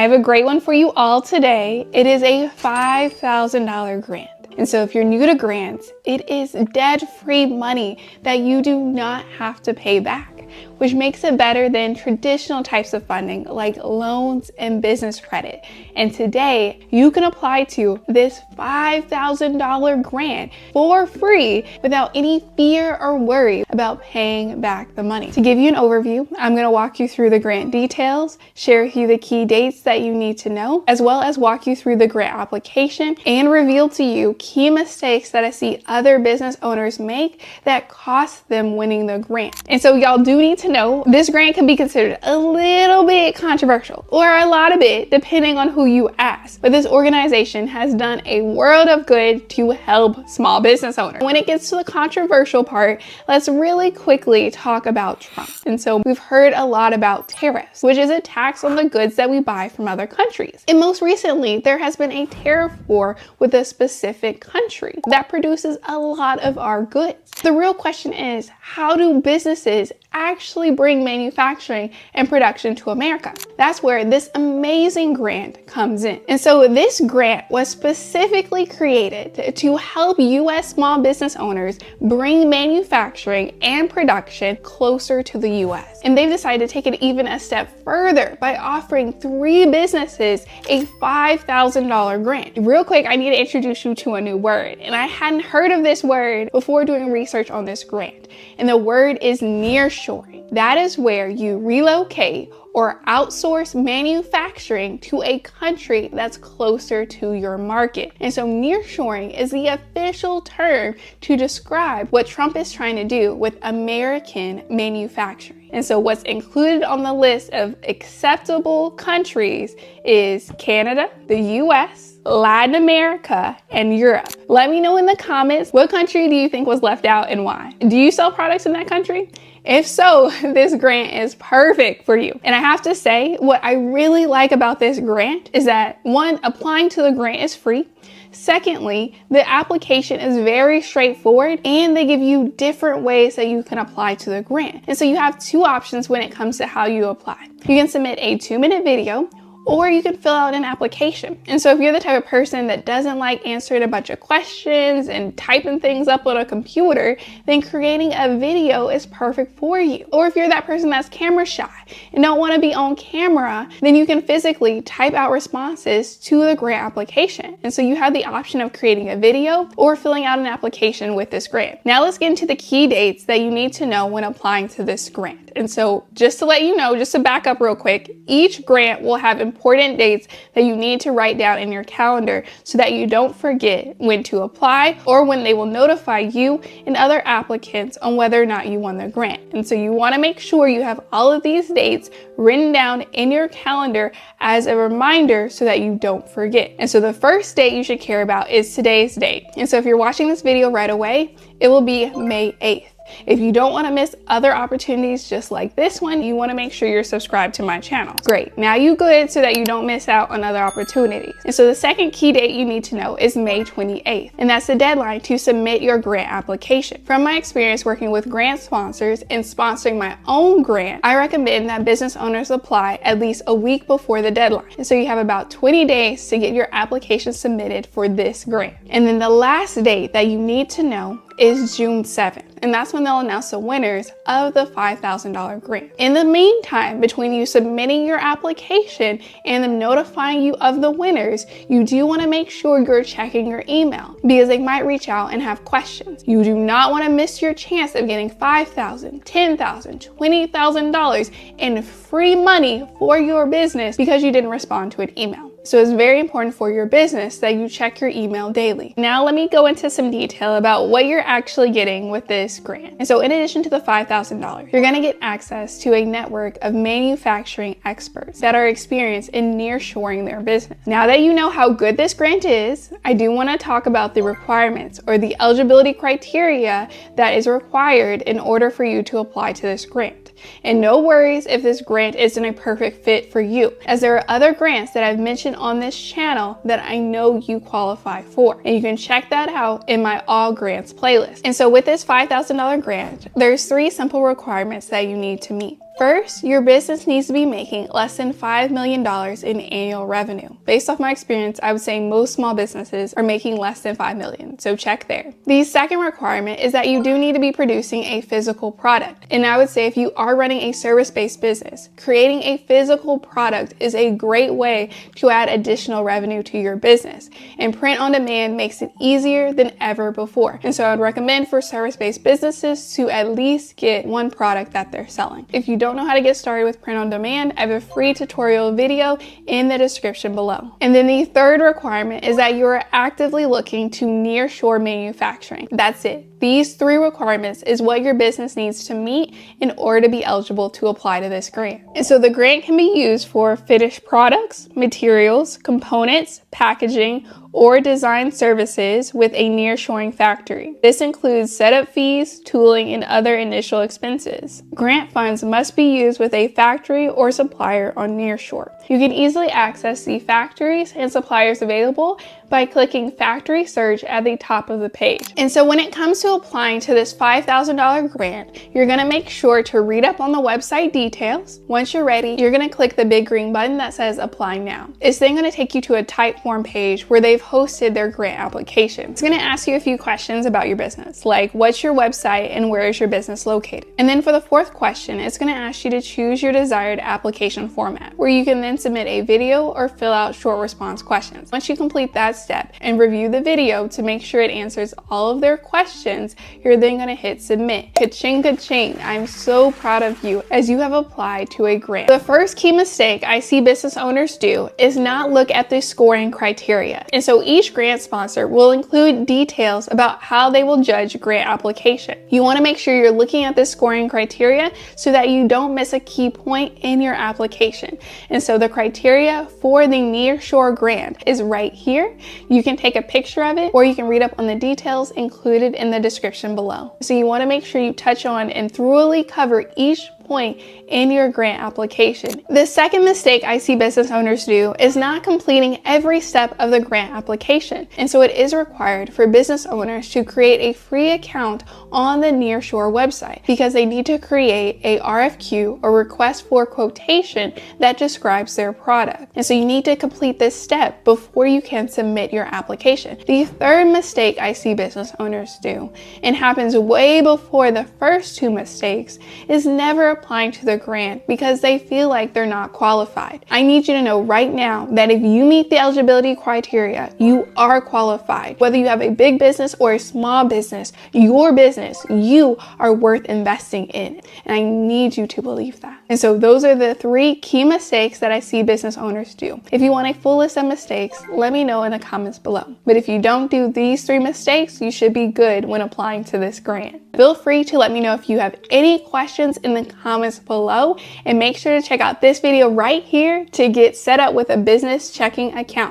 have a great one for you all today. It is a $5,000 grant. And so if you're new to grants, it is debt-free money that you do not have to pay back, which makes it better than traditional types of funding like loans and business credit. And today you can apply to this $5,000 grant for free without any fear or worry about paying back the money. To give you an overview, I'm going to walk you through the grant details, share with you the key dates that you need to know, as well as walk you through the grant application and reveal to you key mistakes that I see other business owners make that cost them winning the grant. And so y'all do need to know this grant can be considered a little bit controversial or a lot of it depending on who you ask, but this organization has done a world of good to help small business owners. When it gets to the controversial part, let's really quickly talk about Trump. And so we've heard a lot about tariffs, which is a tax on the goods that we buy from other countries. And most recently, there has been a tariff war with a specific country that produces a lot of our goods. The real question is, how do businesses actually bring manufacturing and production to America? That's where this amazing grant comes in. And so this grant was specifically created to help U.S. small business owners bring manufacturing and production closer to the U.S. And they've decided to take it even a step further by offering 3 businesses a $5,000 grant. Real quick, I need to introduce you to a new word, and I hadn't heard of this word before doing research on this grant. And the word is nearshoring. That is where you relocate or outsource manufacturing to a country that's closer to your market. And so nearshoring is the official term to describe what Trump is trying to do with American manufacturing. And so what's included on the list of acceptable countries is Canada, the US, Latin America, and Europe. Let me know in the comments, what country do you think was left out and why? Do you sell products in that country? If so, this grant is perfect for you. And I have to say, what I really like about this grant is that 1, applying to the grant is free. Secondly, the application is very straightforward and they give you different ways that you can apply to the grant. And so you have 2 options when it comes to how you apply. You can submit a 2-minute video, or you can fill out an application. And so if you're the type of person that doesn't like answering a bunch of questions and typing things up on a computer, then creating a video is perfect for you. Or if you're that person that's camera shy and don't want to be on camera, then you can physically type out responses to the grant application. And so you have the option of creating a video or filling out an application with this grant. Now let's get into the key dates that you need to know when applying to this grant. And so just to let you know, just to back up real quick, each grant will have important dates that you need to write down in your calendar so that you don't forget when to apply or when they will notify you and other applicants on whether or not you won the grant. And so you want to make sure you have all of these dates written down in your calendar as a reminder so that you don't forget. And so the first date you should care about is today's date. And so if you're watching this video right away, it will be May 8th. If you don't want to miss other opportunities just like this one, you want to make sure you're subscribed to my channel. Great, now you good so that you don't miss out on other opportunities. And so the second key date you need to know is May 28th, and that's the deadline to submit your grant application. From my experience working with grant sponsors and sponsoring my own grant, I recommend that business owners apply at least a week before the deadline. And so you have about 20 days to get your application submitted for this grant. And then the last date that you need to know is June 7th, and that's when they'll announce the winners of the $5,000 grant. In the meantime, between you submitting your application and them notifying you of the winners, you do want to make sure you're checking your email because they might reach out and have questions. You do not want to miss your chance of getting $5,000, $10,000, $20,000 in free money for your business because you didn't respond to an email. So it's very important for your business that you check your email daily. Now let me go into some detail about what you're actually getting with this grant. And so in addition to the $5,000, you're gonna get access to a network of manufacturing experts that are experienced in nearshoring their business. Now that you know how good this grant is, I do wanna talk about the requirements or the eligibility criteria that is required in order for you to apply to this grant. And no worries if this grant isn't a perfect fit for you, as there are other grants that I've mentioned on this channel that I know you qualify for. And you can check that out in my All Grants playlist. And so with this $5,000 grant, there's 3 simple requirements that you need to meet. First, your business needs to be making less than $5 million in annual revenue. Based off my experience, I would say most small businesses are making less than $5 million, so check there. The second requirement is that you do need to be producing a physical product. And I would say if you are running a service-based business, creating a physical product is a great way to add additional revenue to your business. And print on demand makes it easier than ever before. And so I would recommend for service-based businesses to at least get one product that they're selling. If you don't know how to get started with print on demand, I have a free tutorial video in the description below. And then the third requirement is that you are actively looking to nearshore manufacturing. That's it. These three requirements is what your business needs to meet in order to be eligible to apply to this grant. And so the grant can be used for finished products, materials, components, packaging, or design services with a nearshoring factory. This includes setup fees, tooling, and other initial expenses. Grant funds must be used with a factory or supplier on nearshore. You can easily access the factories and suppliers available by clicking Factory Search at the top of the page. And so when it comes to applying to this $5,000 grant, you're gonna make sure to read up on the website details. Once you're ready, you're gonna click the big green button that says Apply Now. It's then gonna take you to a Typeform page where they've hosted their grant application. It's gonna ask you a few questions about your business, like what's your website and where is your business located? And then for the fourth question, it's gonna ask you to choose your desired application format, where you can then submit a video or fill out short response questions. Once you complete that step and review the video to make sure it answers all of their questions, you're then gonna hit submit. Ka-ching, ka-ching. I'm so proud of you as you have applied to a grant. The first key mistake I see business owners do is not look at the scoring criteria. And so each grant sponsor will include details about how they will judge grant application. You wanna make sure you're looking at the scoring criteria so that you don't miss a key point in your application. And so the criteria for the nearshore grant is right here. You can take a picture of it or you can read up on the details included in the description below. So you want to make sure you touch on and thoroughly cover each point in your grant application. The second mistake I see business owners do is not completing every step of the grant application. And so it is required for business owners to create a free account on the nearshore website because they need to create a RFQ or request for quotation that describes their product. And so you need to complete this step before you can submit your application. The third mistake I see business owners do, and happens way before the first two mistakes, is never applying to the grant because they feel like they're not qualified. I need you to know right now that if you meet the eligibility criteria, you are qualified. Whether you have a big business or a small business, your business, you are worth investing in. And I need you to believe that. And so those are the three key mistakes that I see business owners do. If you want a full list of mistakes, let me know in the comments below. But if you don't do these three mistakes, you should be good when applying to this grant. Feel free to let me know if you have any questions in the comments below, and make sure to check out this video right here to get set up with a business checking account.